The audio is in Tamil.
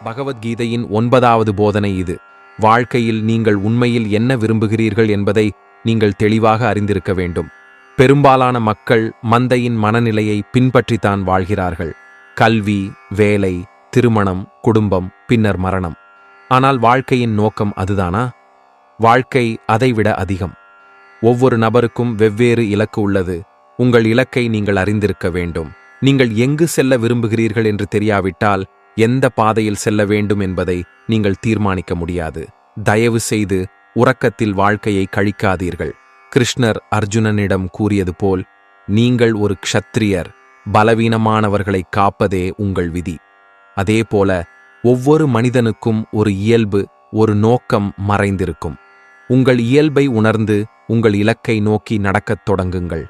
பகவத்கீதையின் 9வது போதனை இது. வாழ்க்கையில் நீங்கள் உண்மையில் என்ன விரும்புகிறீர்கள் என்பதை நீங்கள் தெளிவாக அறிந்திருக்க வேண்டும். பெரும்பாலான மக்கள் மந்தையின் மனநிலையை பின்பற்றித்தான் வாழ்கிறார்கள். கல்வி, வேலை, திருமணம், குடும்பம், பின்னர் மரணம். ஆனால் வாழ்க்கையின் நோக்கம் அதுதானா? வாழ்க்கை அதைவிட அதிகம். ஒவ்வொரு நபருக்கும் வெவ்வேறு இலக்கு உள்ளது. உங்கள் இலக்கை நீங்கள் அறிந்திருக்க வேண்டும். நீங்கள் எங்கு செல்ல விரும்புகிறீர்கள் என்று தெரியாவிட்டால் எந்த பாதையில் செல்ல வேண்டும் என்பதை நீங்கள் தீர்மானிக்க முடியாது. தயவு செய்து உறக்கத்தில் வாழ்க்கையை கழிக்காதீர்கள். கிருஷ்ணர் அர்ஜுனனிடம் கூறியது போல், நீங்கள் ஒரு க்ஷத்திரியர், பலவீனமானவர்களை காப்பதே உங்கள் விதி. அதேபோல ஒவ்வொரு மனிதனுக்கும் ஒரு இயல்பு, ஒரு நோக்கம் மறைந்திருக்கும். உங்கள் இயல்பை உணர்ந்து உங்கள் இலக்கை நோக்கி நடக்கத் தொடங்குங்கள்.